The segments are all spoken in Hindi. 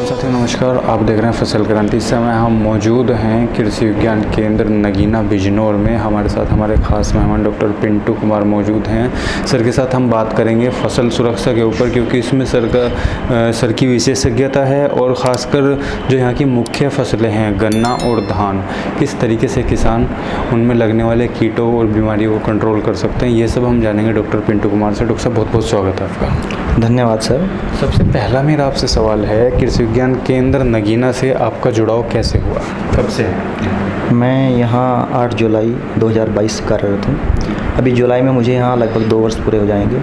साथियों नमस्कार, आप देख रहे हैं फसल क्रांति। इस समय हम मौजूद हैं कृषि विज्ञान केंद्र नगीना बिजनौर में। हमारे साथ हमारे खास मेहमान डॉक्टर पिंटू कुमार मौजूद हैं। सर के साथ हम बात करेंगे फसल सुरक्षा के ऊपर, क्योंकि इसमें सर की विशेषज्ञता है और ख़ासकर जो यहाँ की मुख्य फसलें हैं गन्ना और धान, किस तरीके से किसान उनमें लगने वाले कीटों और बीमारियों को कंट्रोल कर सकते हैं, ये सब हम जानेंगे डॉक्टर पिंटू कुमार से। डॉक्टर साहब बहुत बहुत स्वागत है आपका। धन्यवाद सर। सबसे पहला मेरा आपसे सवाल है, कृषि विज्ञान केंद्र नगीना से आपका जुड़ाव कैसे हुआ, कब से? मैं यहाँ 8 जुलाई 2022 से कार्यरत हूँ। अभी जुलाई में मुझे यहाँ लगभग 2 वर्ष पूरे हो जाएंगे।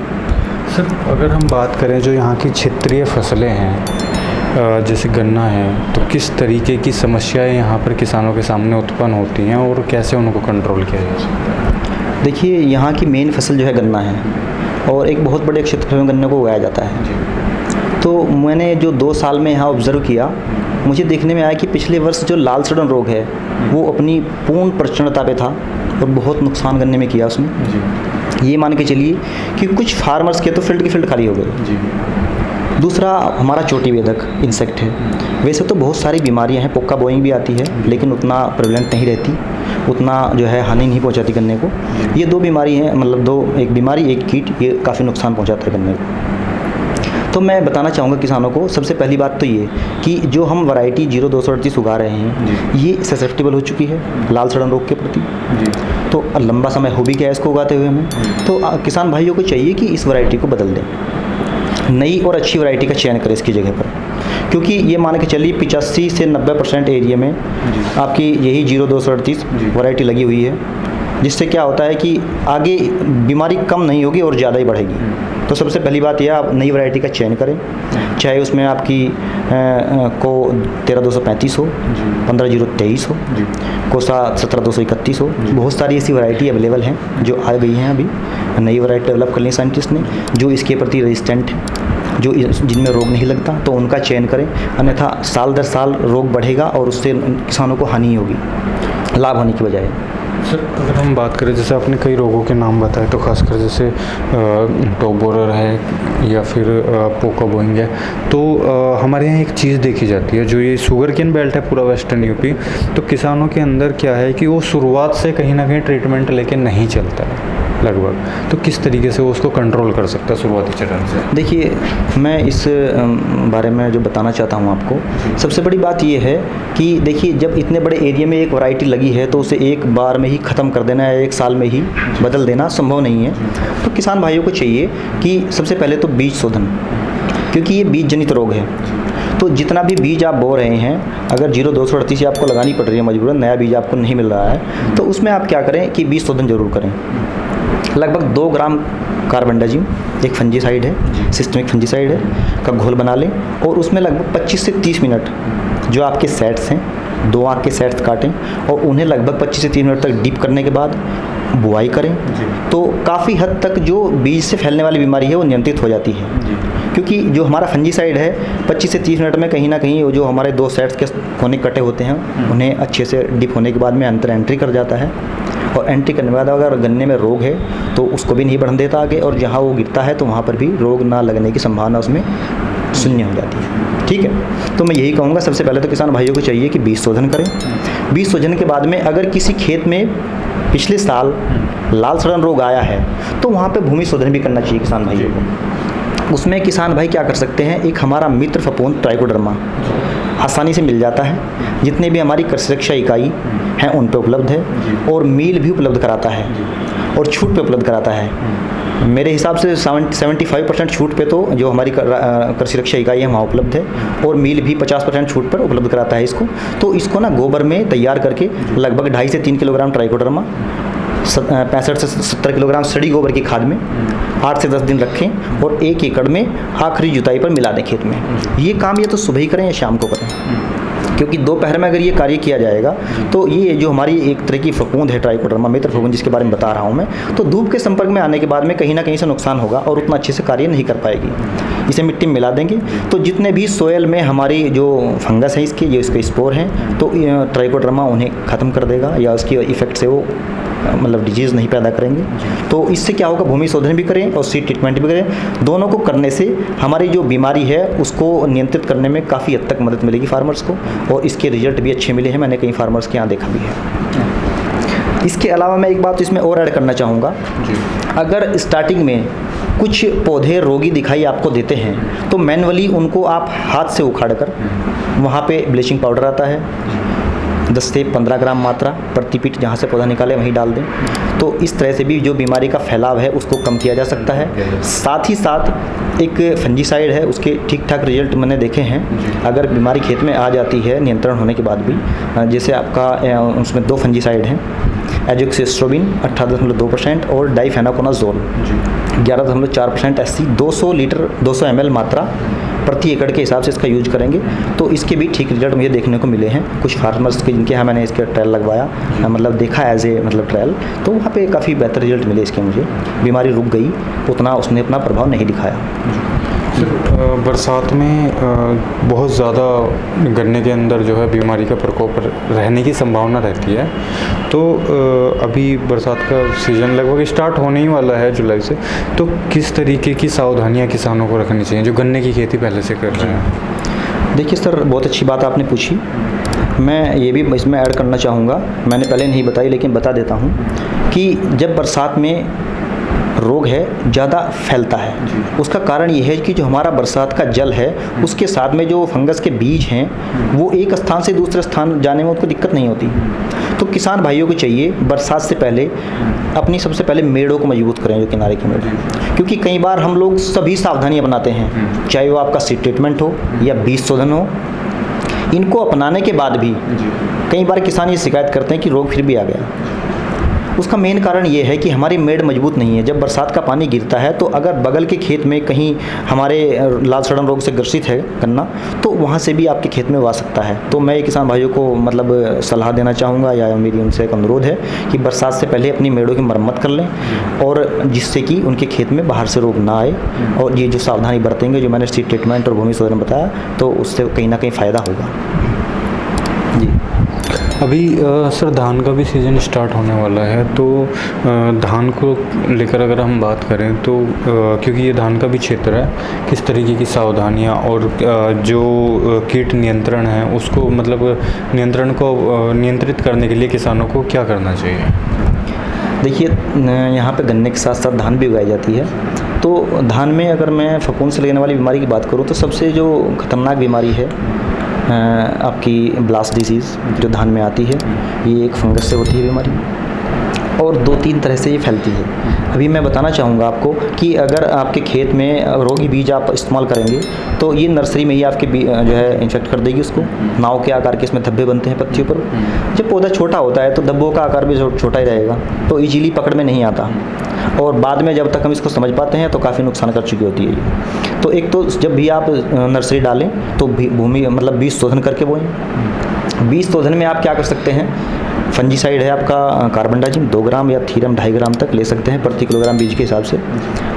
सर अगर हम बात करें जो यहाँ की क्षेत्रीय फसलें हैं जैसे गन्ना है, तो किस तरीके की समस्याएं यहाँ पर किसानों के सामने उत्पन्न होती हैं और कैसे उनको कंट्रोल किया जा सकता है? देखिए, यहाँ की मेन फसल जो है गन्ना है और एक बहुत बड़े क्षेत्र में गन्ने को उगाया जाता है। तो मैंने जो 2 साल में यहाँ ऑब्ज़र्व किया, मुझे देखने में आया कि पिछले वर्ष जो लाल सड़न रोग है वो अपनी पूर्ण प्रचंडता पे था और बहुत नुकसान गन्ने में किया उसने। ये मान के चलिए कि कुछ फार्मर्स के तो फील्ड की फील्ड खाली हो गए। दूसरा हमारा चोटी बेधक इंसेक्ट है। वैसे तो बहुत सारी बीमारियां हैं, पोका बोइंग भी आती है, लेकिन उतना प्रेवलेंट नहीं रहती, उतना जो है हानि नहीं पहुंचाती गन्ने को। ये 2 बीमारी हैं, मतलब एक बीमारी एक कीट, ये काफ़ी नुकसान पहुंचाता है गन्ने को। तो मैं बताना चाहूँगा किसानों को, सबसे पहली बात तो ये कि जो हम वैरायटी 0238 उगा रहे हैं ये ससेप्टेबल हो चुकी है लाल सड़न रोग के प्रति। तो लंबा समय हो भी गया इसको उगाते हुए हमें। तो किसान भाइयों को चाहिए कि इस वैरायटी को बदल दें, नई और अच्छी वैरायटी का चयन करें इसकी जगह पर, क्योंकि ये मान के चलिए 85 से 90% एरिया में आपकी यही 0238 वैरायटी लगी हुई है, जिससे क्या होता है कि आगे बीमारी कम नहीं होगी और ज़्यादा ही बढ़ेगी। तो सबसे पहली बात यह, आप नई वैरायटी का चयन करें, चाहे उसमें आपकी को 13235 हो, 15023 हो, कोसा 17231 हो। बहुत सारी ऐसी वैरायटी अवेलेबल हैं जो आ गई हैं। अभी नई वैरायटी डेवलप कर ली साइंटिस्ट ने, जो इसके प्रति रेजिस्टेंट है, जो जिनमें रोग नहीं लगता, तो उनका चयन करें। अन्यथा साल दर साल रोग बढ़ेगा और उससे किसानों को हानि होगी, लाभ होने की बजाय। सर अगर हम बात करें, जैसे आपने कई रोगों के नाम बताए, तो खासकर जैसे टॉप बोरर है या फिर पोका बोइंग है, तो हमारे यहाँ एक चीज़ देखी जाती है, जो ये शुगर केन बेल्ट है पूरा वेस्टर्न यूपी, तो किसानों के अंदर क्या है कि वो शुरुआत से कहीं ना कहीं ट्रीटमेंट लेके नहीं चलता है लगभग, तो किस तरीके से वो उसको कंट्रोल कर सकता है शुरुआती चरण से? देखिए, मैं इस बारे में जो बताना चाहता हूँ आपको, सबसे बड़ी बात ये है कि देखिए, जब इतने बड़े एरिया में एक वैरायटी लगी है तो उसे एक बार में ही ख़त्म कर देना या 1 साल में ही बदल देना संभव नहीं है। तो किसान भाइयों को चाहिए कि सबसे पहले तो बीज शोधन, क्योंकि ये बीज जनित रोग है। तो जितना भी बीज आप बो रहे हैं, अगर 0238 आपको लगानी पड़ रही है मजबूरन, नया बीज आपको नहीं मिल रहा है, तो उसमें आप क्या करें कि बीज शोधन जरूर करें। लगभग 2 ग्राम कार्बेंडाजिम, एक फंजीसाइड है, सिस्टमिक फंजीसाइड है, का घोल बना लें और उसमें लगभग 25 से 30 मिनट जो आपके सेट्स हैं, 2 आँख के सेट्स काटें और उन्हें लगभग 25 से 30 मिनट तक डीप करने के बाद बुआई करें। तो काफ़ी हद तक जो बीज से फैलने वाली बीमारी है वो नियंत्रित हो जाती है, क्योंकि जो हमारा फंजीसाइड है 25 से 30 मिनट में कहीं ना कहीं जो हमारे 2 सेट्स के कोने कटे होते हैं उन्हें अच्छे से डीप होने के बाद में अंतर एंट्री कर जाता है। और एंट्री करने के बाद अगर गन्ने में रोग है तो उसको भी नहीं बढ़ने देता आगे, और जहाँ वो गिरता है तो वहाँ पर भी रोग ना लगने की संभावना उसमें शून्य हो जाती है। ठीक है, तो मैं यही कहूँगा, सबसे पहले तो किसान भाइयों को चाहिए कि बीज शोधन करें। बीज शोधन के बाद में अगर किसी खेत में पिछले साल लाल सड़न रोग आया है तो वहाँ पे भूमि शोधन भी करना चाहिए किसान भाइयों को। उसमें किसान भाई क्या कर सकते हैं, एक हमारा मित्र फफूंद ट्राइकोडर्मा आसानी से मिल जाता है, जितने भी हमारी कृषि शिक्षा इकाई हैं उन पे उपलब्ध है, और मील भी उपलब्ध कराता है और छूट पे उपलब्ध कराता है। मेरे हिसाब से 75% छूट पे तो जो हमारी कृषि रक्षा इकाई है वहाँ उपलब्ध है, और मील भी 50% छूट पर उपलब्ध कराता है इसको। तो इसको ना गोबर में तैयार करके लगभग 2.5 से 3 किलोग्राम ट्राइकोडर्मा, 65 से 70 किलोग्राम सड़ी गोबर की खाद में 8 से 10 दिन रखें और 1 एकड़ में आखिरी जुताई पर मिला दें खेत में। ये काम या तो सुबह ही करें या शाम को करें, क्योंकि दोपहर में अगर ये कार्य किया जाएगा तो ये जो हमारी एक तरह की फफूंद है ट्राइकोडर्मा मित्र फफूंद जिसके बारे में बता रहा हूँ मैं, तो धूप के संपर्क में आने के बाद में कहीं ना कहीं से नुकसान होगा और उतना अच्छे से कार्य नहीं कर पाएगी। इसे मिट्टी में मिला देंगे तो जितने भी सोयल में हमारी जो फंगस है इसके, ये इसके स्पोर हैं, तो ट्राइकोडर्मा उन्हें ख़त्म कर देगा या उसकी इफेक्ट से वो मतलब डिजीज़ नहीं पैदा करेंगे। तो इससे क्या होगा, भूमि शोधन भी करें और सीड ट्रीटमेंट भी करें, दोनों को करने से हमारी जो बीमारी है उसको नियंत्रित करने में काफ़ी हद तक मदद मिलेगी फार्मर्स को, और इसके रिजल्ट भी अच्छे मिले हैं, मैंने कई फार्मर्स के यहाँ देखा भी है। इसके अलावा मैं एक बात इसमें और ऐड करना चाहूँगा, अगर स्टार्टिंग में कुछ पौधे रोगी दिखाई आपको देते हैं तो मैनुअली उनको आप हाथ से उखाड़ कर, वहाँ पे ब्लीचिंग पाउडर आता है 10 से 15 ग्राम मात्रा प्रति फीट, जहाँ से पौधा निकाले वहीं डाल दें। तो इस तरह से भी जो बीमारी का फैलाव है उसको कम किया जा सकता है। साथ ही साथ एक फंजीसाइड है, उसके ठीक ठाक रिजल्ट मैंने देखे हैं। अगर बीमारी खेत में आ जाती है नियंत्रण होने के बाद भी, जैसे आपका उसमें 2 फंजीसाइड हैं, एजोक्सिस्ट्रोबिन 18.2% और डाइफेनाकोनाजोल 11.4% SC 200 लीटर 200 ml मात्रा प्रति एकड़ के हिसाब से इसका यूज करेंगे तो इसके भी ठीक रिजल्ट मुझे देखने को मिले हैं। कुछ फार्मर्स के जिनके यहाँ मैंने इसका ट्रायल लगवाया, मतलब देखा एज ए मतलब ट्रायल, तो वहाँ पे काफ़ी बेहतर रिजल्ट मिले इसके मुझे। बीमारी रुक गई, उतना उसने अपना प्रभाव नहीं दिखाया। बरसात में बहुत ज़्यादा गन्ने के अंदर जो है बीमारी का प्रकोप रहने की संभावना रहती है। तो अभी बरसात का सीज़न लगभग स्टार्ट होने ही वाला है जुलाई से, तो किस तरीके की सावधानियां किसानों को रखनी चाहिए जो गन्ने की खेती पहले से कर रहे हैं? देखिए सर, बहुत अच्छी बात आपने पूछी। मैं ये भी इसमें ऐड करना चाहूँगा, मैंने पहले नहीं बताई लेकिन बता देता हूँ कि जब बरसात में रोग है ज़्यादा फैलता है, उसका कारण ये है कि जो हमारा बरसात का जल है उसके साथ में जो फंगस के बीज हैं वो एक स्थान से दूसरे स्थान जाने में उनको दिक्कत नहीं होती। तो किसान भाइयों को चाहिए बरसात से पहले अपनी सबसे पहले मेड़ों को मजबूत करें, जो किनारे के मेड़, क्योंकि कई बार हम लोग सभी सावधानी अपनाते हैं, चाहे वो आपका सीड ट्रीटमेंट हो या बीज शोधन हो, इनको अपनाने के बाद भी कई बार किसान ये शिकायत करते हैं कि रोग फिर भी आ गया। उसका मेन कारण ये है कि हमारी मेड़ मजबूत नहीं है। जब बरसात का पानी गिरता है तो अगर बगल के खेत में कहीं हमारे लाल सड़न रोग से ग्रसित है गन्ना, तो वहाँ से भी आपके खेत में वो आ सकता है। तो मैं किसान भाइयों को मतलब सलाह देना चाहूँगा या मेरी उनसे एक अनुरोध है कि बरसात से पहले अपनी मेड़ों की मरम्मत कर लें, और जिससे कि उनके खेत में बाहर से रोग ना आए, और ये जो सावधानी बरतेंगे जो मैंने सीड ट्रीटमेंट और भूमि शोधन बताया, तो उससे कहीं ना कहीं फ़ायदा होगा। जी अभी सर धान का भी सीज़न स्टार्ट होने वाला है, तो धान को लेकर अगर हम बात करें तो क्योंकि ये धान का भी क्षेत्र है, किस तरीके की सावधानियां और जो कीट नियंत्रण है उसको मतलब नियंत्रण को नियंत्रित करने के लिए किसानों को क्या करना चाहिए? देखिए, यहाँ पे गन्ने के साथ साथ धान भी उगाई जाती है। तो धान में अगर मैं फफूंद से लगने वाली बीमारी की बात करूँ तो सबसे जो खतरनाक बीमारी है आपकी ब्लास्ट डिजीज़ जो धान में आती है, ये एक फंगस से होती है बीमारी, और 2-3 तरह से ये फैलती है। अभी मैं बताना चाहूँगा आपको कि अगर आपके खेत में रोगी बीज आप इस्तेमाल करेंगे तो ये नर्सरी में ही आपके जो है इन्फेक्ट कर देगी उसको। नाव के आकार के इसमें धब्बे बनते हैं पत्तियों पर। जब पौधा छोटा होता है तो धब्बों का आकार भी छोटा ही रहेगा, तो ईजीली पकड़ में नहीं आता, और बाद में जब तक हम इसको समझ पाते हैं तो काफ़ी नुकसान कर चुकी होती है ये। तो एक तो जब भी आप नर्सरी डालें तो भूमि मतलब बीज शोधन करके बोएं। बीज शोधन में आप क्या कर सकते हैं, फंजीसाइड है आपका कार्बनडाजिम 2 ग्राम या थीरम 2.5 ग्राम तक ले सकते हैं प्रति किलोग्राम बीज के हिसाब से।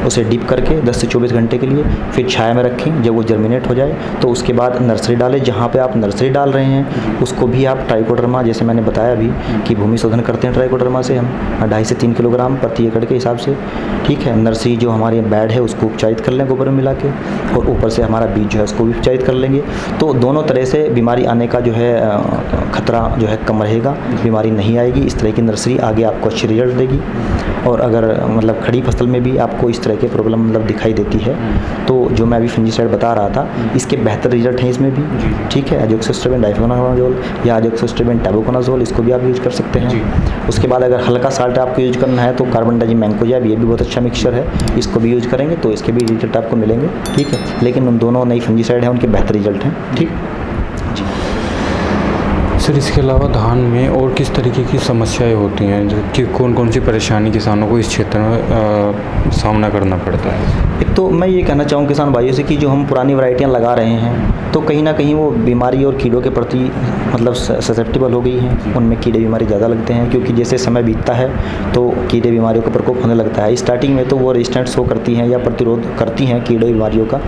उसे डीप करके 10 से 24 घंटे के लिए फिर छाया में रखें। जब वो जर्मिनेट हो जाए तो उसके बाद नर्सरी डालें। जहाँ पे आप नर्सरी डाल रहे हैं उसको भी आप ट्राइकोडर्मा, जैसे मैंने बताया अभी कि भूमि शोधन करते हैं ट्राइकोडर्मा से हम 2.5 से 3 किलोग्राम प्रति एकड़ के हिसाब से, ठीक है। नर्सरी जो हमारी बेड है उसको उपचारित कर लें गोबर में मिला के, और ऊपर से हमारा बीज जो है उसको भी उपचारित कर लेंगे। तो दोनों तरह से बीमारी आने का जो है खतरा जो है कम रहेगा, बीमारी नहीं आएगी। इस तरह की नर्सरी आगे आपको अच्छी रिजल्ट देगी। और अगर मतलब खड़ी फसल में भी आपको इस तरह के प्रॉब्लम मतलब दिखाई देती है तो जो मैं अभी फंजीसाइड बता रहा था इसके बेहतर रिजल्ट हैं इसमें भी, ठीक है। एजोक्सिस्ट्रोबिन डाइफेनाकोनाजोल या एजोक्सिस्ट्रोबिन टैबुकोनाजोल इसको भी आप यूज कर सकते हैं। उसके बाद अगर हल्का साल्ट आपको यूज करना है तो कार्बनडाजिम मैंकोजेब, ये भी बहुत अच्छा मिक्सचर है, इसको भी यूज करेंगे तो इसके भी रिजल्ट आपको मिलेंगे, ठीक है। लेकिन उन दोनों नई फंजीसाइड हैं उनके बेहतर रिजल्ट हैं, ठीक। सर इसके अलावा धान में और किस तरीके की समस्याएं होती हैं कि कौन कौन सी परेशानी किसानों को इस क्षेत्र में सामना करना पड़ता है? एक तो मैं ये कहना चाहूँ किसान भाइयों से कि जो हम पुरानी वैरायटियाँ लगा रहे हैं तो कहीं ना कहीं वो बीमारी और कीड़ों के प्रति मतलब ससेप्टेबल हो गई हैं, उनमें कीड़े बीमारी ज़्यादा लगते हैं, क्योंकि जैसे समय बीतता है तो कीड़े बीमारियों का प्रकोप होने लगता है। स्टार्टिंग में तो वो रेजिस्टेंट शो करती हैं या प्रतिरोध करती हैं कीड़े बीमारियों का।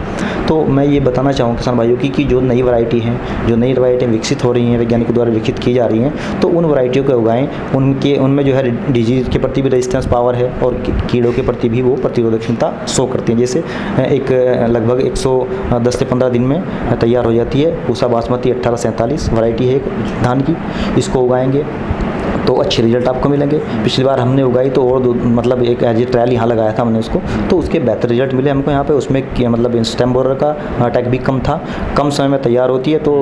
तो मैं ये बताना चाहूँ किसान भाइयों की कि जो नई वैरायटी हैं, जो नई वैरायटियाँ विकसित हो रही हैं वैज्ञानिकों द्वारा विकसित की जा रही हैं, तो उन वैरायटियों को उगाएं। उनमें जो है डिजीज़ के प्रति भी रेजिस्टेंस पावर है और कीड़ों के प्रति भी वो प्रतिरोधक क्षमता शो करती हैं। जैसे एक लगभग 110 से 15 दिन में तैयार हो जाती है पूसा बासमती 1847 वैरायटी है धान की। इसको उगाएंगे तो अच्छे रिजल्ट आपको मिलेंगे। पिछली बार हमने उगाई तो और मतलब एक एज ए ट्रायल यहाँ लगाया था हमने उसको, तो उसके बेहतर रिजल्ट मिले हमको यहाँ पे। उसमें मतलब स्टेम बोरर का अटैक भी कम था, कम समय में तैयार होती है, तो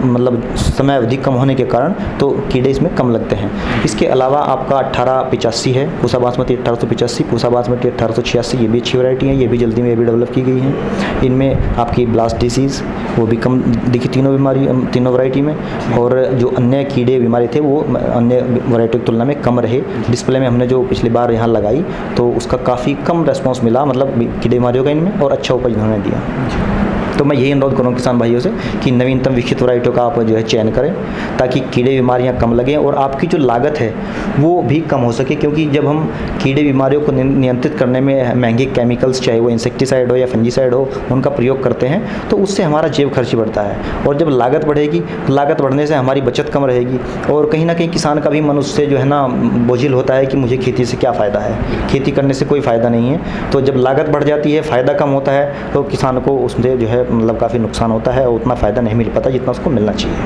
मतलब समय अवधि कम होने के कारण तो कीड़े इसमें कम लगते हैं। इसके अलावा आपका 1885 है पूसा बासमती 1885, पूसा बासमती 1886, ये भी अच्छी वैरायटी है, ये भी जल्दी में ये भी डेवलप की गई हैं। इनमें आपकी ब्लास्ट डिसीज़ वो भी कम दिखी तीनों वैरायटी में, और जो अन्य कीड़े बीमारी थे वो अन्य वैरायटी की तुलना में कम रहे। डिस्प्ले में हमने जो पिछली बार यहाँ लगाई तो उसका काफ़ी कम रेस्पॉन्स मिला, मतलब कीड़े बीमारियों का इनमें, और अच्छा उपज उन्होंने दिया। तो मैं यही अनुरोध करूँ किसान भाइयों से कि नवीनतम विकसित वैरायटियों का आप जो है चयन करें, ताकि कीड़े बीमारियां कम लगें और आपकी जो लागत है वो भी कम हो सके। क्योंकि जब हम कीड़े बीमारियों को नियंत्रित करने में महंगे केमिकल्स, चाहे वो इंसेक्टिसाइड हो या फंजीसाइड हो, उनका प्रयोग करते हैं, तो उससे हमारा जेब खर्च बढ़ता है। और जब लागत बढ़ेगी, लागत बढ़ने से हमारी बचत कम रहेगी, और कहीं ना कहीं किसान का भी मन उससे जो है ना बोझिल होता है कि मुझे खेती से क्या फ़ायदा है, खेती करने से कोई फ़ायदा नहीं है। तो जब लागत बढ़ जाती है, फ़ायदा कम होता है, तो किसान को उससे जो है मतलब काफ़ी नुकसान होता है और उतना फ़ायदा नहीं मिल पाता जितना उसको मिलना चाहिए।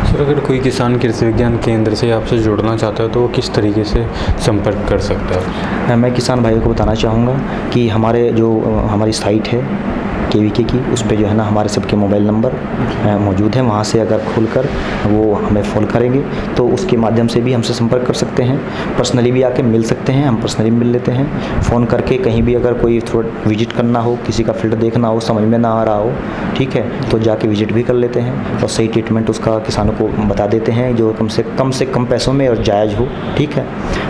सर, अगर कोई किसान कृषि विज्ञान केंद्र से आपसे जुड़ना चाहता है तो वो किस तरीके से संपर्क कर सकता है? मैं किसान भाइयों को बताना चाहूँगा कि हमारी साइट है KVK की, उस पर जो है ना हमारे सबके मोबाइल नंबर मौजूद हैं। वहाँ से अगर खोलकर वो हमें फ़ोन करेंगे तो उसके माध्यम से भी हमसे संपर्क कर सकते हैं। पर्सनली भी आके मिल सकते हैं, हम पर्सनली मिल लेते हैं। फ़ोन करके कहीं भी अगर कोई थोड़ा विजिट करना हो, किसी का फील्ड देखना हो, समझ में ना आ रहा हो, ठीक है, तो जाके विजिट भी कर लेते हैं और सही ट्रीटमेंट उसका किसानों को बता देते हैं, जो कम से कम पैसों में और जायज़ हो। ठीक है,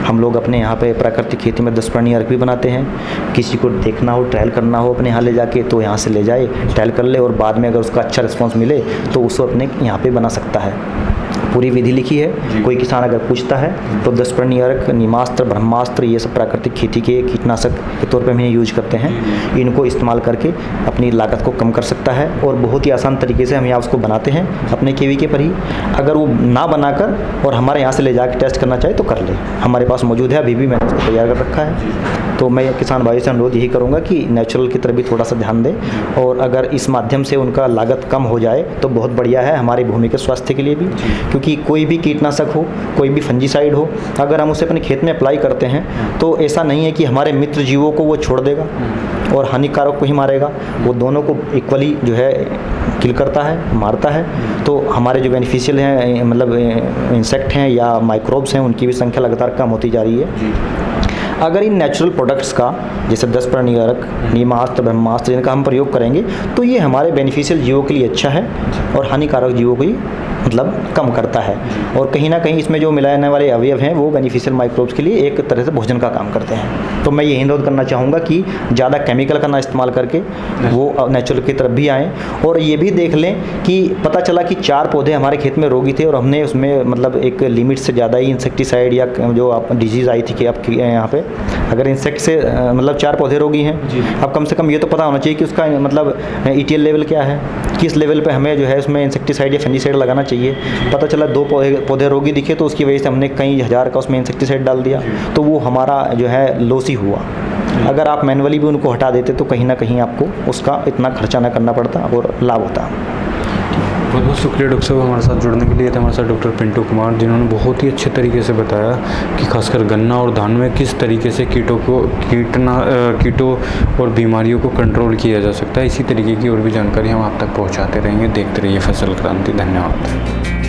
हम लोग अपने यहाँ पे प्राकृतिक खेती में 10 प्राणी अर्क भी बनाते हैं। किसी को देखना हो, ट्रायल करना हो अपने यहाँ ले जाके, तो यहाँ से ले जाए, ट्रायल कर ले, और बाद में अगर उसका अच्छा रिस्पांस मिले तो उसको अपने यहाँ पे बना सकता है। पूरी विधि लिखी है। कोई किसान अगर पूछता है तो 10 प्राणी अर्क, नीमास्त्र, ब्रह्मास्त्र, ये सब प्राकृतिक खेती के कीटनाशक के तौर पे हम ये यूज करते हैं। इनको इस्तेमाल करके अपनी लागत को कम कर सकता है, और बहुत ही आसान तरीके से हम यहाँ उसको बनाते हैं अपने KVK पर ही। अगर वो ना बनाकर और हमारे यहाँ से ले जाकर टेस्ट करना चाहे तो कर ले, हमारे पास मौजूद है, अभी भी मैंने उसको तैयार कर रखा है। तो मैं किसान भाई से अनुरोध यही करूँगा कि नेचुरल की तरफ भी थोड़ा सा ध्यान दें, और अगर इस माध्यम से उनका लागत कम हो जाए तो बहुत बढ़िया है हमारी भूमि के स्वास्थ्य के लिए भी। क्योंकि कोई भी कीटनाशक हो, कोई भी फंजीसाइड हो, अगर हम उसे अपने खेत में अप्लाई करते हैं तो ऐसा नहीं है कि हमारे मित्र जीवों को वो छोड़ देगा और हानिकारक को ही मारेगा, वो दोनों को इक्वली जो है किल करता है, मारता है। तो हमारे जो बेनिफिशियल हैं, मतलब इंसेक्ट हैं या माइक्रोब्स हैं, उनकी भी संख्या लगातार कम होती जा रही है। अगर इन नेचुरल प्रोडक्ट्स का, जैसे 10 प्राणी अर्क, नीमास्त्र, ब्रह्मास्त्र, इनका हम प्रयोग करेंगे तो ये हमारे बेनिफिशियल जीवों के लिए अच्छा है और हानिकारक जीवों को ही मतलब कम करता है। और कहीं ना कहीं इसमें जो मिलाने वाले अवयव हैं वो बेनिफिशियल माइक्रोब्स के लिए एक तरह से भोजन का काम करते हैं। तो मैं यही अनुरोध करना चाहूँगा कि ज़्यादा केमिकल का ना इस्तेमाल करके वो नेचुरल की तरफ भी आएँ। और ये भी देख लें कि पता चला कि 4 पौधे हमारे खेत में रोगी थे और हमने उसमें मतलब एक लिमिट से ज़्यादा ही इंसेक्टिसाइड या जो आप डिजीज़ आई थी कि आपके यहाँ पे अगर इंसेक्ट से मतलब 4 पौधे रोगी हैं, अब कम से कम ये तो पता होना चाहिए कि उसका मतलब ETL लेवल क्या है, किस लेवल पे हमें जो है उसमें इंसेक्टिसाइड या फंजीसाइड लगाना चाहिए। पता चला 2 पौधे रोगी दिखे तो उसकी वजह से हमने कई हज़ार का उसमें इंसेक्टिसाइड डाल दिया, तो वो हमारा जो है लॉस ही हुआ। अगर आप मैनुअली भी उनको हटा देते तो कहीं ना कहीं आपको उसका इतना खर्चा ना करना पड़ता और लाभ होता। बहुत बहुत शुक्रिया डॉक्टर साहब हमारे साथ जुड़ने के लिए। थे हमारे साथ डॉक्टर पिंटू कुमार, जिन्होंने बहुत ही अच्छे तरीके से बताया कि खासकर गन्ना और धान में किस तरीके से कीटों और बीमारियों को कंट्रोल किया जा सकता है। इसी तरीके की और भी जानकारी हम आप तक पहुंचाते रहेंगे। देखते रहिए फसल क्रांति। धन्यवाद।